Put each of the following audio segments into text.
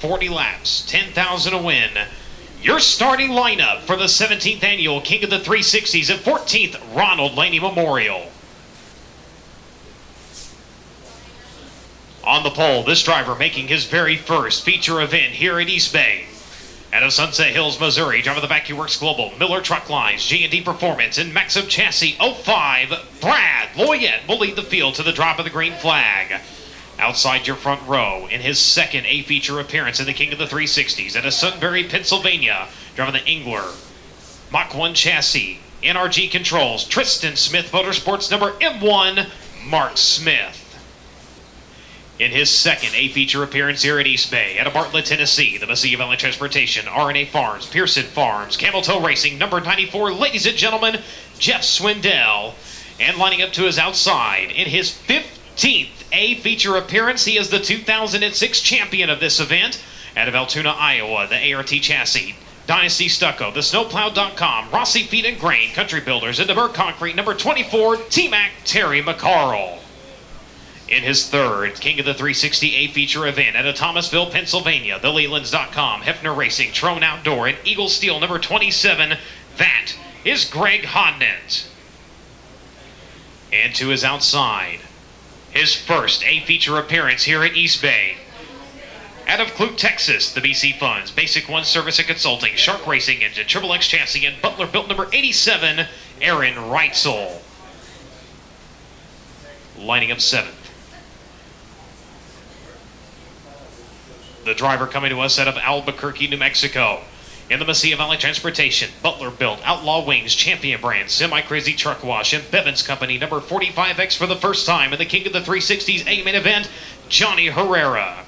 40 laps, 10,000 a win. Your starting lineup for the 17th annual King of the 360s at 14th Ronald Laney Memorial. On the pole, this driver making his very first feature event here at East Bay. Out of Sunset Hills, Missouri, driver of the VacuWorks Global, Miller Truck Lines, G&D Performance, and Maxim Chassis 05, Brad Loyette will lead the field to the drop of the green flag. Outside your front row, in his second A-feature appearance in the King of the 360s at a Sunbury, Pennsylvania, driving the Engler Mach 1 chassis, NRG Controls, Tristan Smith Motorsports number M1, Mark Smith. In his second A-feature appearance here at East Bay, at a Bartlett, Tennessee, the Mesilla Valley Transportation, RNA Farms, Pearson Farms, Camel Toe Racing, number 94, ladies and gentlemen, Jeff Swindell. And lining up to his outside, in his 15th A-feature appearance, he is the 2006 champion of this event. Out of Altoona, Iowa, the ART Chassis, Dynasty Stucco, the Snowplow.com, Rossi Feed and Grain, Country Builders, and DeBurg Concrete, number 24, T-Mac Terry McCarl. In his third King of the 360 A-feature event at a Thomasville, Pennsylvania, the Lelands.com, Hefner Racing, Trone Outdoor, and Eagle Steel number 27, that is Greg Hodnett. And to his outside, his first A-feature appearance here at East Bay. Out of Clute, Texas, the BC Funds, Basic One Service and Consulting, Shark Racing Engine, Triple X Chassis, and Butler Built number 87, Aaron Reitzel. Lining up seventh. The driver coming to us out of Albuquerque, New Mexico. In the Mesilla Valley Transportation, Butler Built, Outlaw Wings, Champion Brand, Semi-Crazy Truck Wash, and Bevins Company, number 45X for the first time in the King of the 360s A-main event, Johnny Herrera.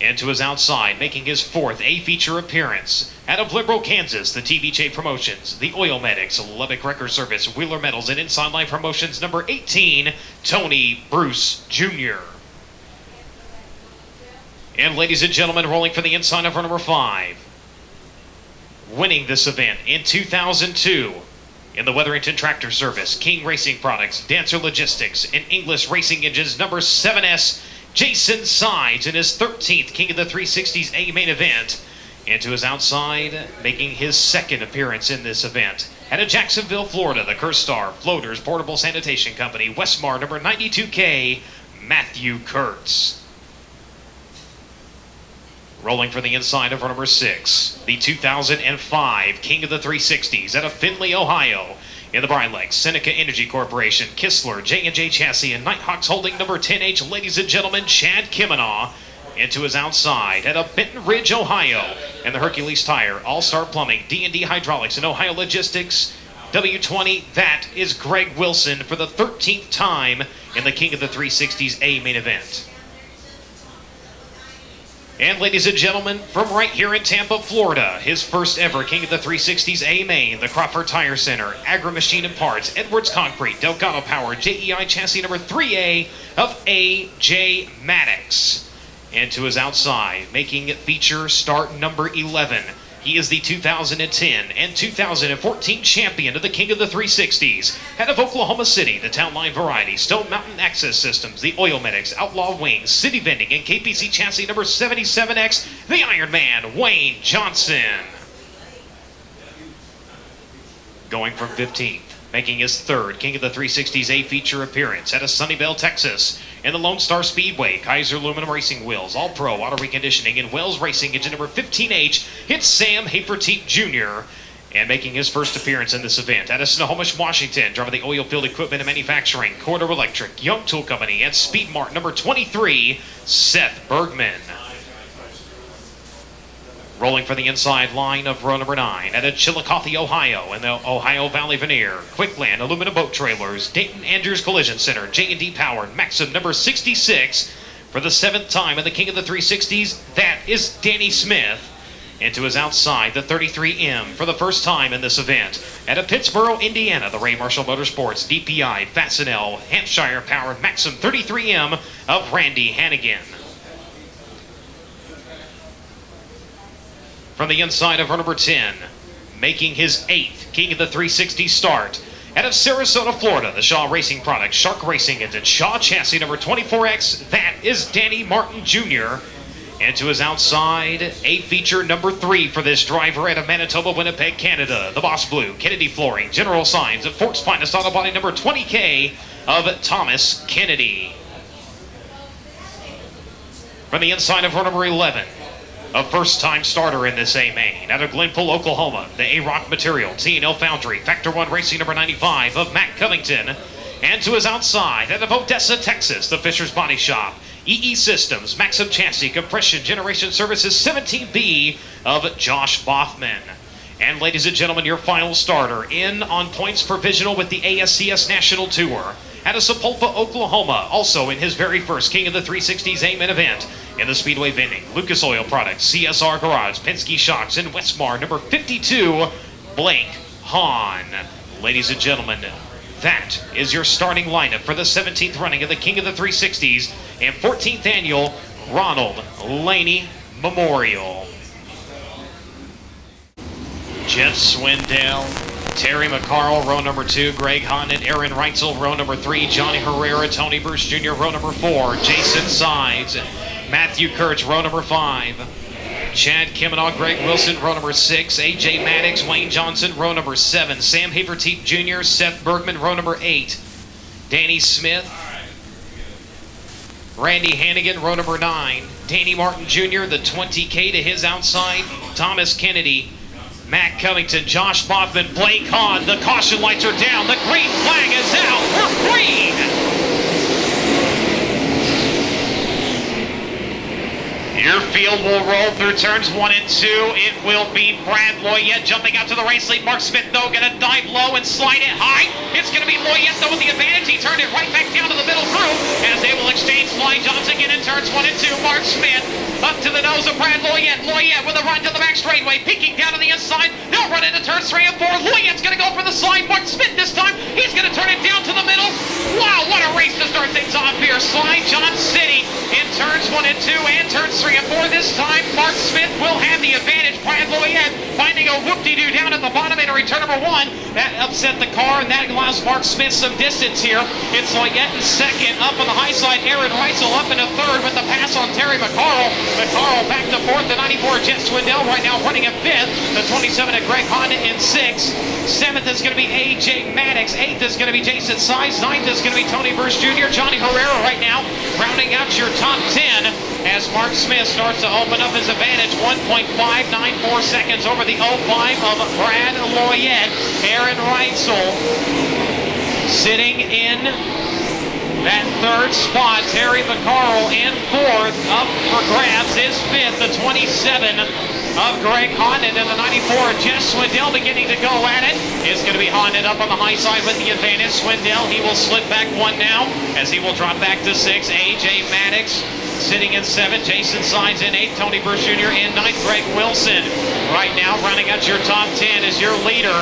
And to his outside, making his fourth A-feature appearance, out of Liberal, Kansas, the TVJ Promotions, the Oil Medics, Lubbock Record Service, Wheeler Metals, and Inside Line Promotions, number 18, Tony Bruce Jr. And ladies and gentlemen, rolling for the inside of number 5. Winning this event in 2002 in the Wetherington Tractor Service, King Racing Products, Dancer Logistics, and English Racing Engines, number 7S, Jason Sides in his 13th King of the 360s A-main event. And to his outside, making his second appearance in this event. Out of Jacksonville, Florida, the Kerstar Floaters Portable Sanitation Company, Westmar, number 92K, Matthew Kurtz. Rolling for the inside of number 6, the 2005 King of the 360s out of Findlay, Ohio. In the Brylex, Seneca Energy Corporation, Kistler, J&J Chassis, and Nighthawks Holding number 10H, ladies and gentlemen, Chad Kimenaw. Into his outside at a Benton Ridge, Ohio. And the Hercules Tire, All-Star Plumbing, D&D Hydraulics, and Ohio Logistics, W20, that is Greg Wilson for the 13th time in the King of the 360s A-main event. And ladies and gentlemen, from right here in Tampa, Florida, his first ever King of the 360s A-main, the Crawford Tire Center, Agri Machine and Parts, Edwards Concrete, Delgado Power, JEI Chassis number 3A of A.J. Maddox. And to his outside, making feature start number 11. He is the 2010 and 2014 champion of the King of the 360s. Head of Oklahoma City, the Town Line Variety, Stone Mountain Access Systems, the Oil Medics, Outlaw Wings, City Vending, and KPC Chassis number 77X, the Iron Man, Wayne Johnson. Going from 15th, making his third King of the 360s A-feature appearance at a Sunnyvale, Texas. In the Lone Star Speedway, Kaiser Aluminum Racing Wheels, All Pro Auto Reconditioning, and Wells Racing Engine number 15H, hits Sam Haferteep Jr. And making his first appearance in this event at a Snohomish, Washington, driving the Oil Field Equipment and Manufacturing, Corridor Electric, Young Tool Company, and Speed Mart number 23, Seth Bergman. Rolling for the inside line of row number 9 at a Chillicothe, Ohio, in the Ohio Valley Veneer, Quickland Aluminum Boat Trailers, Dayton Andrews Collision Center, J&D Power, Maxim number 66. For the 7th time in the King of the 360s, that is Danny Smith. And to his outside, the 33M for the first time in this event. At a Pittsboro, Indiana, the Ray Marshall Motorsports, DPI, Fastenal, Hampshire Power, Maxim 33M of Randy Hannigan. From the inside of row number 10, making his 8th King of the 360 start. Out of Sarasota, Florida, the Shaw Racing Products, Shark Racing Engine, Shaw Chassis number 24X, that is Danny Martin Jr. Into his outside, a feature number 3 for this driver out of Manitoba, Winnipeg, Canada. The Boss Blue, Kennedy Flooring, General Signs of Forks Finest Auto Body number 20K of Thomas Kennedy. From the inside of row number 11, a first-time starter in this A main. Out of Glenville, Oklahoma, the A-Rock Material, T&L Foundry, Factor 1 Racing number 95 of Matt Covington. And to his outside, out of Odessa, Texas, the Fisher's Body Shop, EE Systems, Maxim Chassis, Compression Generation Services, 17B of Josh Boffman. And ladies and gentlemen, your final starter in on points provisional with the ASCS National Tour. Out of Sepulpa, Oklahoma, also in his very first King of the 360s A-Main event in the Speedway Vending, Lucas Oil Products, CSR Garage, Penske Shocks, and Westmar, number 52, Blake Hahn. Ladies and gentlemen, that is your starting lineup for the 17th running of the King of the 360s and 14th annual Ronald Laney Memorial. Jeff Swindell, Terry McCarl, row number 2, Greg Hahn, Aaron Reitzel, row number 3, Johnny Herrera, Tony Bruce Jr., row number 4, Jason Sides, Matthew Kurtz, row number 5, Chad Kimmenaugh, Greg Wilson, row number 6, AJ Maddox, Wayne Johnson, row number 7, Sam Haverteet Jr., Seth Bergman, row number 8, Danny Smith, Randy Hannigan, row number 9, Danny Martin Jr., the 20K to his outside, Thomas Kennedy, Matt Covington, Josh Boffman, Blake Hahn. The caution lights are down. The green flag is out. We're green. Your field will roll through turns 1 and 2. It will be Brad Loyette jumping out to the race lead. Mark Smith, though, going to dive low and slide it high. It's going to be Loyette, though, with the advantage. He turned it right back down to the middle groove as they will exchange slide jobs again in turns 1 and 2. Mark Smith up to the nose of Brad Loyette. Loyette with a run to the back straightaway, peeking down to the inside. They'll run into turns 3 and 4. Loyette's going to go for the slide. Mark Smith this time. He's going to turn it down to the middle. Wow, what a race to start things off here. Slide John City in turns 1 and 2 and turns 3 and 4. This time, Mark Smith will have the advantage. Brad Loyette finding a whoop-de-doo down at the bottom into return number 1. That upset the car, and that allows Mark Smith some distance here. It's Loyette in second. Up on the high side, Aaron Reitzel up into third with the pass on Terry McCarl. McCarl back to fourth. The 94 Jeff Swindell right now running at fifth. The 27 at Greg Honda in sixth. Seventh is going to be AJ Maddox. Eighth is going to be Jason Sides. Ninth is going to be Tony Bruce Jr. Johnny Herrera right now rounding out your top 10 as Mark Smith starts to open up his advantage. 1.594 seconds over the 05 of Brad Loyette. Aaron Reitzel sitting in that third spot. Terry McCarl in fourth. Up for grabs is fifth. The 27 of Greg Honda and the 94 Jeff Swindell beginning to go at it. It's going to be Honda up on the high side with the advantage. Swindell, he will slip back 1 now as he will drop back to 6. AJ Maddox sitting in 7. Jason Sides in 8. Tony Bruce Jr. in 9th. Greg Wilson right now running at your top 10 as your leader.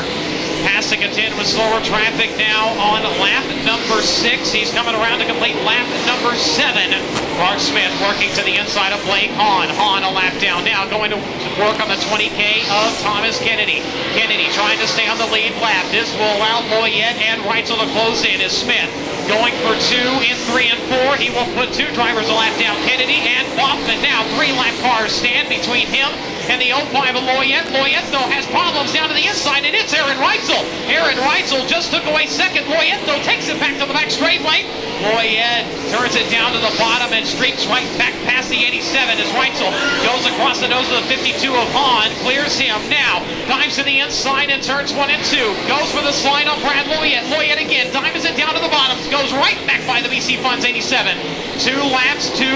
Has to contend with slower traffic now on lap number 6. He's coming around to complete lap number 7. Mark Smith working to the inside of Blake Hahn. Hahn a lap down now, going to work on the 20K of Thomas Kennedy. Kennedy trying to stay on the lead lap. This will allow Loyette and Reitzel to close in as Smith going for 2 in 3 and 4. He will put 2 drivers a lap down. Kennedy and Boffman now 3-lap cars stand between him and the 05 of Loyette. Loyette, though, has problems down to the inside, and it's Aaron Reitzel. Aaron Reitzel just took away second. Loyette, though, takes it back to the back straightaway. Loyette turns it down to the bottom and streaks right back past the 87 as Reitzel goes across the nose of the 52 of Hahn, clears him now, dives to the inside and turns 1 and 2. Goes for the slide on Brad Loyette. Loyette again, dives it down to the bottom, goes right back by the BC Funds 87. 2 laps, 2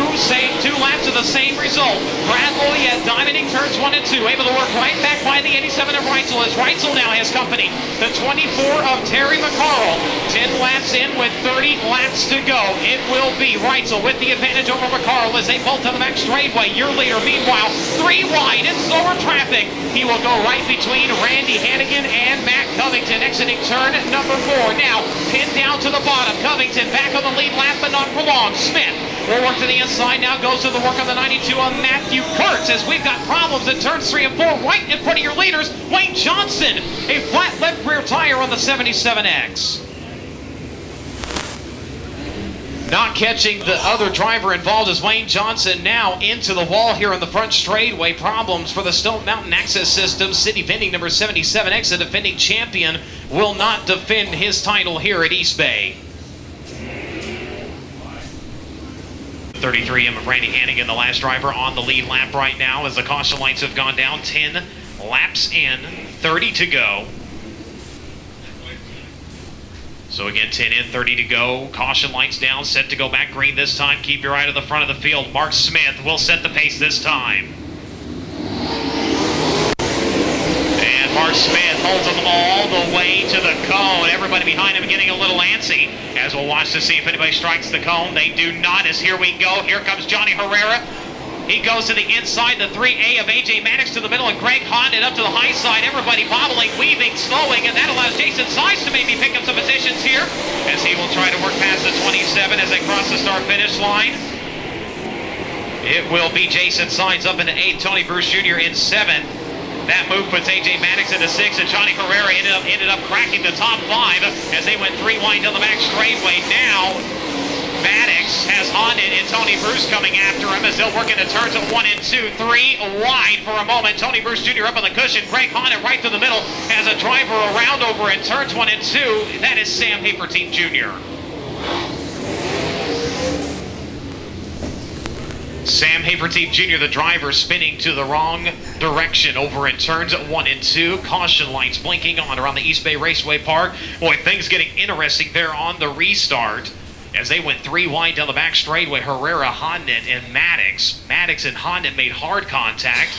laps of the same result. Brad Loyette diving turns 1 and 2, able to work right back by the 87 of Reitzel as Reitzel now has company. The 24 of Terry McCarl, 10 laps in with 30 laps to go. It will be Reitzel with the advantage over McCarl as they pull to the back straightaway. Your leader, meanwhile, 3 wide in slower traffic. He will go right between Randy Hannigan and Matt Covington, exiting turn number 4. Now pinned down to the bottom. Covington back on the lead lap, but not for long. Smith will work to the inside now, goes to the work on the 92 of Matthew Kurtz as we've got problems in turns 3 and 4 right in front of your leaders. Wayne Johnson, a flat left rear tire on the 77X. Not catching the other driver involved is Wayne Johnson now into the wall here on the front straightaway. Problems for the Stone Mountain Access System. City vending number 77, the defending champion, will not defend his title here at East Bay. 33 of Randy Hannigan, the last driver on the lead lap right now as the caution lights have gone down. 10 laps in, 30 to go. So again, 10 in, 30 to go. Caution lights down, set to go back green this time. Keep your eye to the front of the field. Mark Smith will set the pace this time. And Mark Smith holds them all the way to the cone. Everybody behind him getting a little antsy as we'll watch to see if anybody strikes the cone. They do not, as here we go. Here comes Johnny Herrera. He goes to the inside, the 3A of AJ Maddox to the middle, and Greg Hondon up to the high side. Everybody bobbling, weaving, slowing, and that allows Jason Sides to maybe pick up some positions here as he will try to work past the 27 as they cross the start-finish line. It will be Jason Sides up into 8th, Tony Bruce Jr. in 7th. That move puts AJ Maddox into 6th, and Johnny Herrera ended up cracking the top 5 as they went 3 wide down the back straightaway. Now Maddox has Hondon and Tony Bruce coming after him as they'll work into turns at 1 and 2. 3 wide for a moment. Tony Bruce Jr. up on the cushion. Greg Hondon right through the middle has a driver around over in turns 1 and 2. That is Sam Hafertein Jr. Sam Hafertein Jr., the driver, spinning to the wrong direction over in turns at 1 and 2. Caution lights blinking on around the East Bay Raceway Park. Boy, things getting interesting there on the restart as they went 3 wide down the back straightaway. Herrera, Hondon, and Maddox. Maddox and Hondon made hard contact.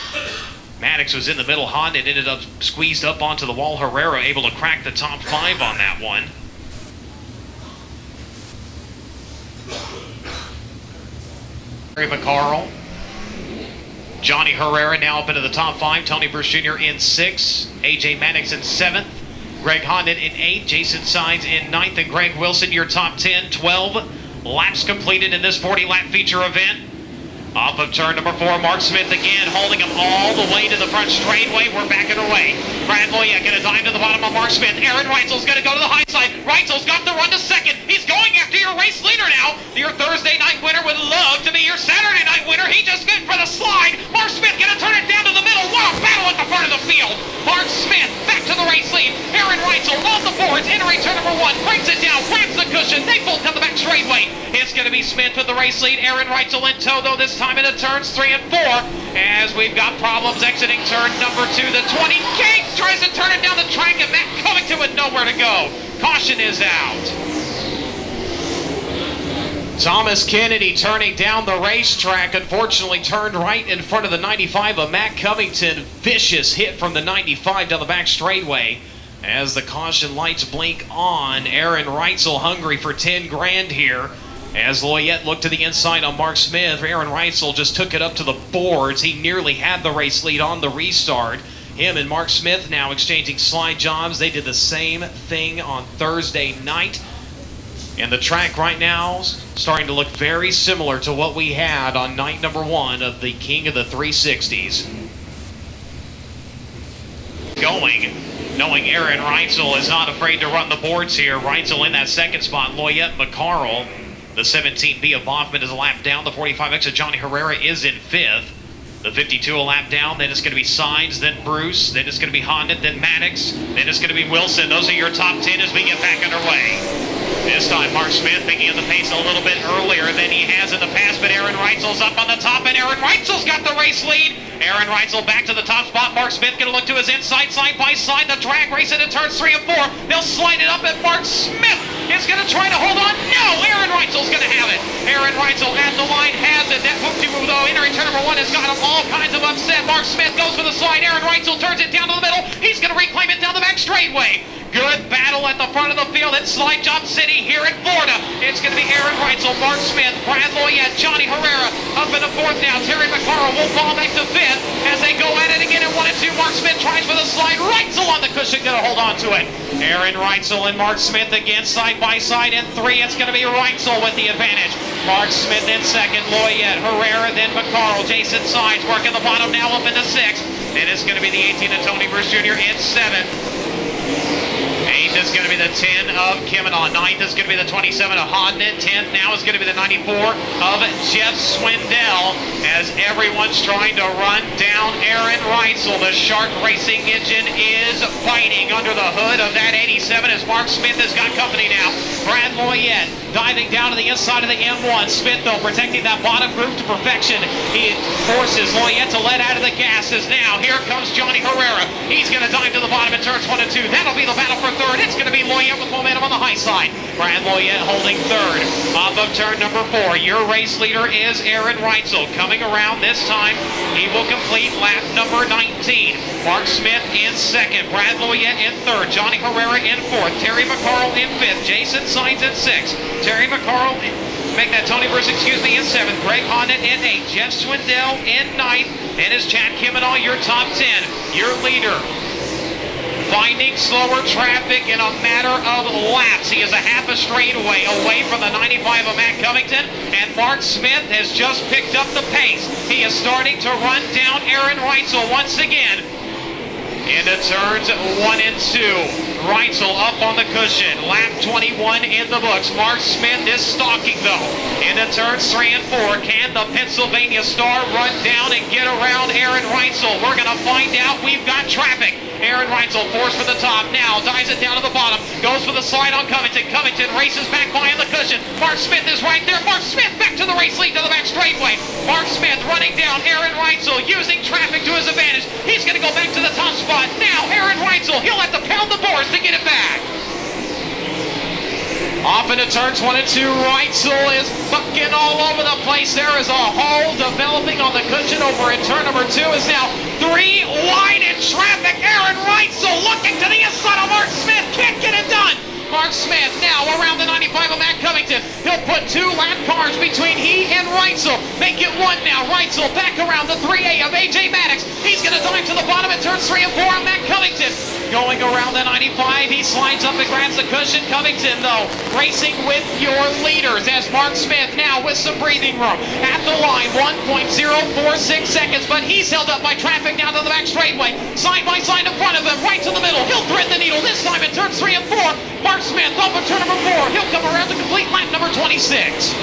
Maddox was in the middle. Hondon ended up squeezed up onto the wall. Herrera able to crack the top 5 on that one. McCarl. Johnny Herrera now up into the top 5. Tony Bruce Jr. in 6th. AJ Maddox in 7th. Greg Hondon in 8th. Jason Sides in 9th. And Greg Wilson, your top 10. 12 laps completed in this 40-lap feature event. Off of turn number 4, Mark Smith again holding him all the way to the front straightaway. We're backing away. Brad Loya going to dive to the bottom of Mark Smith. Aaron Reitzel's going to go to the high side. Reitzel's got the run to 2nd. He's going after your race leader now. Your Thursday night winner would love to be your Saturday night winner. He just went for the slide. Mark Smith going to turn it down to the middle. What a battle at the front of the field. Mark Smith back to the race lead. Aaron Reitzel on the boards, entering turn number 1. Brings it down, grabs the cushion. They both down the back straightaway. It's going to be Smith with the race lead. Aaron Reitzel in tow, though, this time into turns 3 and 4, as we've got problems exiting turn number 2. The 20 King tries to turn it down the track, and Matt Covington with nowhere to go. Caution is out. Thomas Kennedy turning down the racetrack, unfortunately turned right in front of the 95 of Matt Covington. Vicious hit from the 95 down the back straightaway. As the caution lights blink on, Aaron Reitzel hungry for 10 grand here. As Loyette looked to the inside on Mark Smith, Aaron Reitzel just took it up to the boards. He nearly had the race lead on the restart. Him and Mark Smith now exchanging slide jobs. They did the same thing on Thursday night. And the track right now is starting to look very similar to what we had on night number 1 of the King of the 360s. Knowing Aaron Reitzel is not afraid to run the boards here. Reitzel in that 2nd spot. Loyette McCarl, the 17B of Boffman, is a lap down. The 45X of Johnny Herrera is in 5th. The 52 a lap down. Then it's going to be Sides, then Bruce, then it's going to be Honda, then Maddox, then it's going to be Wilson. Those are your top 10 as we get back underway. This time Mark Smith picking up the pace a little bit earlier than he has in the past, but Aaron Reitzel's up on the top, and Aaron Reitzel's got the race lead. Aaron Reitzel back to the top spot. Mark Smith going to look to his inside, side by side. The drag race into turns 3 and 4. They'll slide it up, and Mark Smith is going to try to hold on. No, Aaron Reitzel's going to have it. Aaron Reitzel at the line has it. That hook-de-move, though, entering turn number 1 has got him all kinds of upset. Mark Smith goes for the slide. Aaron Reitzel turns it down to the middle. He's going to reclaim it down the back straightaway. Good battle at the front of the field at Slide Job City here in Florida. It's going to be Aaron Reitzel, Mark Smith, Brad Loyette, Johnny Herrera up in the 4th now. Terry McCarl will fall back to 5th as they go at it again at 1 and 2. Mark Smith tries for the slide. Reitzel on the cushion, going to hold on to it. Aaron Reitzel and Mark Smith again side by side. In 3, it's going to be Reitzel with the advantage. Mark Smith in 2nd, Loyette, Herrera, then McCarl. Jason Sides working the bottom now up into 6th. Then it's going to be the 18 of Tony Bruce Jr. in 7th. 8th is going to be the 10 of Kimonon. 9th is going to be the 27 of Hodnett. 10th now is going to be the 94 of Jeff Swindell, as everyone's trying to run down Aaron Reitzel. The Shark Racing engine is fighting under the hood of that 87 as Mark Smith has got company now. Brad Loyette diving down to the inside of the M1. Smith, though, protecting that bottom group to perfection. He forces Loyette to let out of the gases. Now, here comes Johnny Herrera. He's going to dive to the bottom in turns 1 and 2. That'll be the battle for third. It's going to be Loyette with momentum on the high side. Brad Loyette holding third. Off of turn number 4, your race leader is Aaron Reitzel. Coming around this time, he will complete lap number 19. Mark Smith in second. Brad Loyette in third. Johnny Herrera in fourth. Terry McCarl in fifth. Jason Sainz in sixth. Terry McCarl, Tony Bruce, in seventh. Greg Hodnett in eighth. Jeff Swindell in ninth. And is Chad Kimonon your top 10. Your leader, finding slower traffic in a matter of laps. He is a half a straightaway away from the 95 of Matt Covington, and Mark Smith has just picked up the pace. He is starting to run down Aaron Reitzel once again. Into turns 1 and 2. Reitzel up on the cushion. Lap 21 in the books. Mark Smith is stalking, though. Into turns 3 and 4. Can the Pennsylvania Star run down and get around Aaron Reitzel? We're going to find out. We've got traffic. Aaron Reitzel forced for the top. Now dives it down to the bottom. Goes for the slide on Covington. Covington races back behind the cushion. Mark Smith is right there. Mark Smith back to the race lead to the back straightaway. Mark Smith running down Aaron Reitzel, using traffic to his advantage. He's going to go back to the top spot. Now Aaron Reitzel, he'll have to pound the boards to get it back. Off into turns 1 and 2. Reitzel is bucking all over the place. There is a hole developing on the cushion over in turn number 2. Is now 3 wide in traffic. Aaron Reitzel looking to the inside of Mark Smith. Can't get it done. Mark Smith now around the 95 of Matt Covington. He'll put 2 lap cars between he and Reitzel. Make it 1 now. Reitzel back around the 3A of AJ Maddox. He's going to dive to the bottom in turns 3 and 4 on Matt Covington. Going around the 95, he slides up and grabs the cushion. Covington, though, racing with your leaders as Mark Smith now with some breathing room. At the line, 1.046 seconds, but he's held up by traffic now to the back straightaway. Side by side in front of him, right to the middle. He'll thread the needle this time in turns 3 and 4. Mark Smith off of turn number 4. He'll come around to complete lap number 26.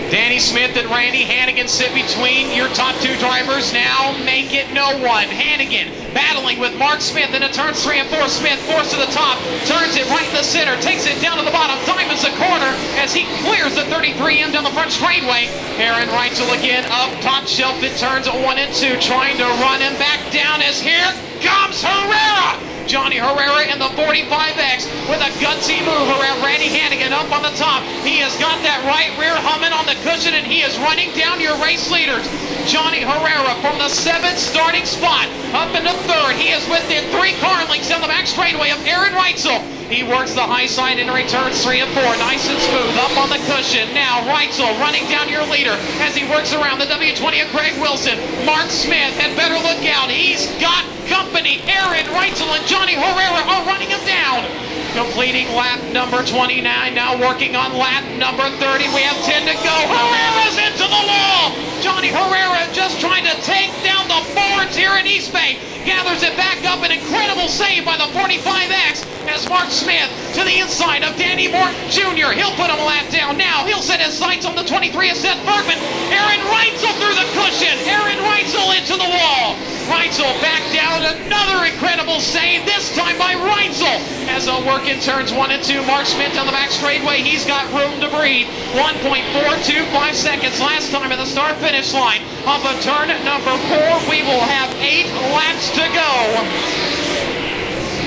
Danny Smith and Randy Hannigan sit between your top 2 drivers. Now make it no one. Hannigan battling with Mark Smith into turns 3 and 4. Smith forced to the top, turns it right in the center, takes it down to the bottom, diamonds the corner as he clears the 33M down the front straightaway. Aaron Reitzel again up top shelf in turns 1 and 2, trying to run him back down as here comes Herrera. Johnny Herrera in the 45X with a gutsy move around Randy Hannigan up on the top. He has got that right rear humming on the cushion, and he is running down your race leaders. Johnny Herrera from the 7th starting spot up into 3rd. He is within 3 car lengths down the back straightaway of Aaron Reitzel. He works the high side and returns 3 and 4. Nice and smooth up on the cushion. Now Reitzel running down your leader as he works around the W20 of Craig Wilson. Mark Smith had better look out. He's got company. Aaron Reitzel and Johnny Herrera are running him down. Completing lap number 29. Now working on lap number 30. We have 10 to go. Herrera's into the wall. Johnny Herrera just trying to take down the boards here in East Bay. Gathers it back up. An incredible save by the 45X as Mark Smith to the inside of Danny Morton Jr. He'll put him a lap down. Now he'll set his sights on the 23 of Seth Bergman. Aaron Reitzel through the cushion. Aaron Reitzel into the wall. Reitzel back down. Another incredible save, this time by Reitzel. As a work in turns 1 and 2, Mark Smith on the back straightaway. He's got room to breathe. 1.425 seconds last time at the start-finish line. Off of turn number 4, we will have 8 laps to go.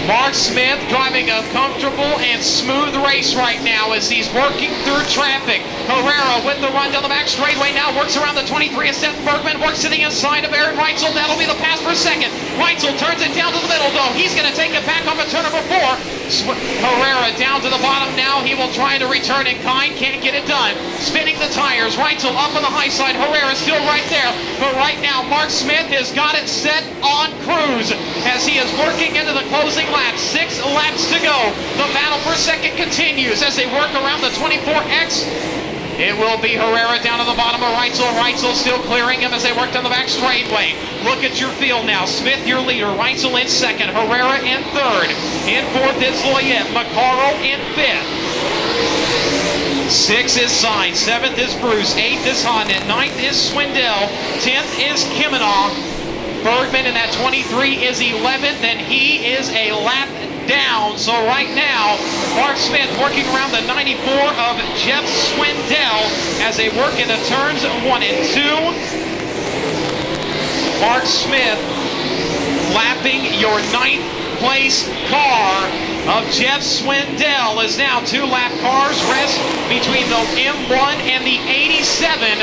Mark Smith driving a comfortable and smooth race right now as he's working through traffic. Herrera with the run down the back straightaway now works around the 23 of Seth Bergman, works to the inside of Aaron Reitzel. That'll be the pass for second. Reitzel turns it down to the middle, though. He's going to take it back off of turn number 4. Herrera down to the bottom now. He will try to return in kind. Can't get it done. Spinning the tires. Reitzel up on the high side. Herrera still right there. But right now, Mark Smith has got it set on cruise as he is working into the closing lap. 6 laps to go. The battle for second continues as they work around the 24X It will be Herrera down to the bottom of Reitzel. Reitzel still clearing him as they work down the back straightaway. Look at your field now. Smith, your leader. Reitzel in second. Herrera in third. In fourth is Loyette. McCarroll in fifth. Sixth is Sign. Seventh is Bruce. Eighth is Hodnett. Ninth is Swindell. 10th is Kimenoff. Bergman in that 23 is 11th, and he is a lap down. So right now, Mark Smith working around the 94 of Jeff Swindell as they work into turns 1 and 2. Mark Smith lapping your 9th place car of Jeff Swindell is now 2 lap cars rest between the M1 and the 87.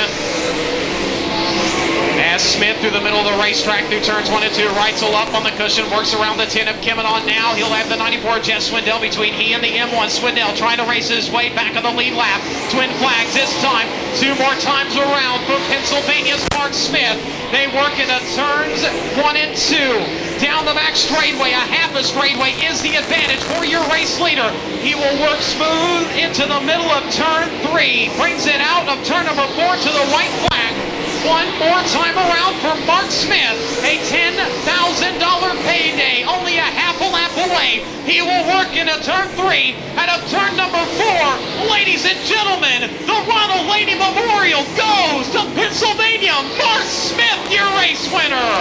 As Smith through the middle of the racetrack through turns 1 and 2, Reitzel up on the cushion, works around the 10 of Kimenoff now. He'll have the 94 Jeff Swindell between he and the M1. Swindell trying to race his way back on the lead lap. Twin flags this time. 2 more times around for Pennsylvania's Mark Smith. They work into turns 1 and 2. Down the back straightaway, a half a straightaway is the advantage for your race leader. He will work smooth into the middle of turn 3. Brings it out of turn number 4 to the white flag. One more time around for Mark Smith, a $10,000 payday, only a half a lap away. He will work into turn 3 out of turn number 4. Ladies and gentlemen, the Ronald Lady Memorial goes to Pennsylvania. Mark Smith, your race winner.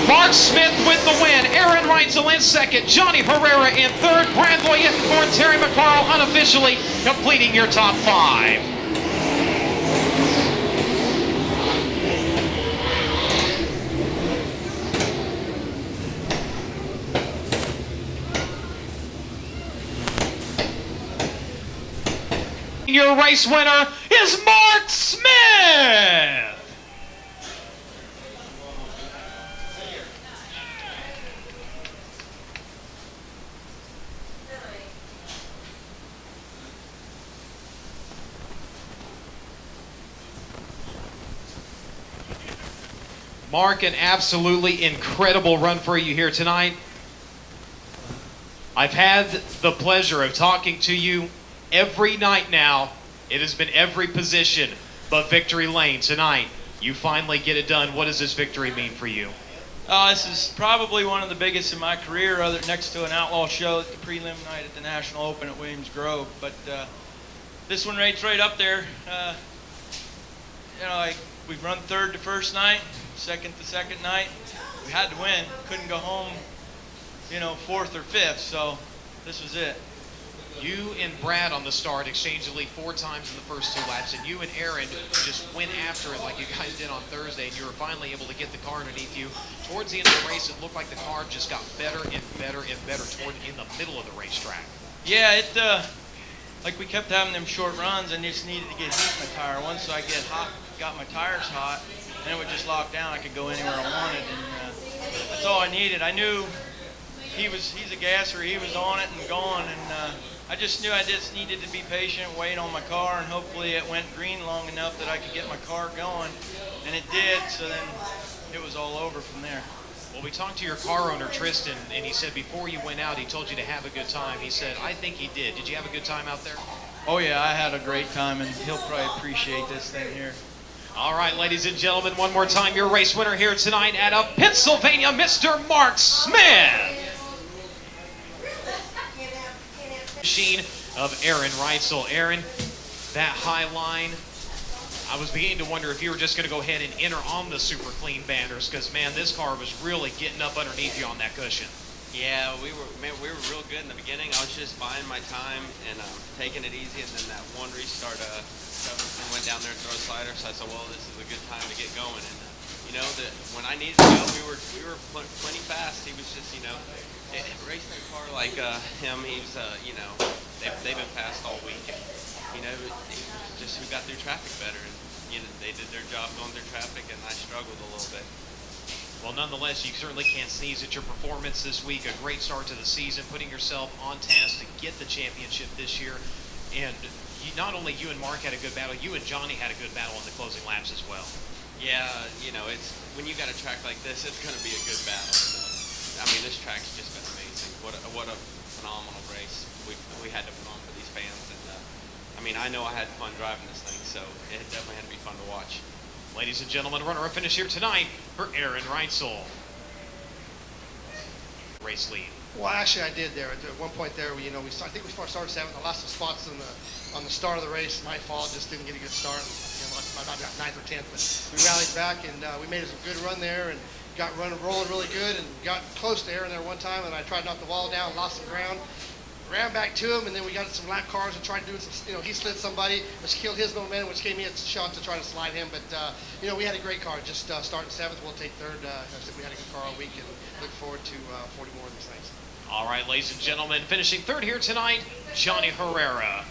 Mark Smith with the win. Aaron Reitzel in second. Johnny Herrera in third. Brad Loyette in fourth. Terry McCarroll unofficially completing your top 5. Your race winner is Mark Smith. Mark, an absolutely incredible run for you here tonight. I've had the pleasure of talking to you every night now. It has been every position but victory lane. Tonight, you finally get it done. What does this victory mean for you? This is probably one of the biggest in my career, other next to an outlaw show at the prelim night at the National Open at Williams Grove. But this one rates right up there. We've run third the first night, second the second night. We had to win, couldn't go home, fourth or fifth, so this was it. You and Brad on the start exchanged the lead 4 times in the first 2 laps, and you and Aaron just went after it like you guys did on Thursday, and you were finally able to get the car underneath you. Towards the end of the race, it looked like the car just got better and better and better toward in the middle of the racetrack. Yeah, like we kept having them short runs and just needed to get heat in my tire. Once I get hot, got my tires hot, and it would just lock down. I could go anywhere I wanted, and that's all I needed. I knew he's a gasser. He was on it and gone, and I just knew I just needed to be patient, wait on my car, and hopefully it went green long enough that I could get my car going, and it did, so then it was all over from there. Well, we talked to your car owner, Tristan, and he said before you went out, he told you to have a good time. He said, I think he did. Did you have a good time out there? Oh, yeah, I had a great time, and he'll probably appreciate this thing here. All right, ladies and gentlemen, one more time, your race winner here tonight out of Pennsylvania, Mr. Mark Smith. Machine of Aaron Reitzel. Aaron, that high line, I was beginning to wonder if you were just going to go ahead and enter on the super clean banners, because, man, this car was really getting up underneath you on that cushion. Yeah, we were real good in the beginning. I was just buying my time and taking it easy, and then that one restart, Stevenson went down there and threw a slider, so I said, well, this is a good time to get going. And when I needed to go, we were plenty fast. He was just, racing a car like him, he's, they've been fast all week. And, it was just who got through traffic better. And, they did their job going through traffic, and I struggled a little bit. Well, nonetheless, you certainly can't sneeze at your performance this week. A great start to the season, putting yourself on task to get the championship this year. And not only you and Mark had a good battle, you and Johnny had a good battle in the closing laps as well. Yeah, it's when you got a track like this, it's going to be a good battle. I mean, this track's just been amazing. What a phenomenal race we had to put on for these fans. And I mean, I know I had fun driving this thing, so it definitely had to be fun to watch. Ladies and gentlemen, runner-up finish here tonight for Aaron Reitzel. Race lead. Well, actually, I did there. At one point there, I think we started seventh. I lost some spots on the start of the race. My fault, just didn't get a good start. Lost by about 9th or 10th, but we rallied back and we made a good run there and got rolling really good and got close to Aaron there one time. And I tried to knock the wall down, lost some ground, ran back to him, and then we got some lap cars and tried doing some. He slid somebody, which killed his momentum, which gave me a shot to try to slide him. But we had a great car. Just starting 7th, we'll take 3rd. I said we had a good car all week and look forward to 40 more of these things. All right, ladies and gentlemen, finishing 3rd here tonight, Johnny Herrera.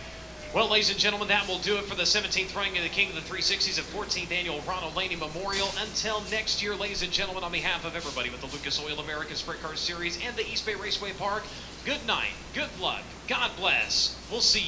Well, ladies and gentlemen, that will do it for the 17th running of the King of the 360s and 14th Annual Ronald Laney Memorial. Until next year, ladies and gentlemen, on behalf of everybody with the Lucas Oil American Sprint Car Series and the East Bay Raceway Park, good night, good luck, God bless. We'll see you.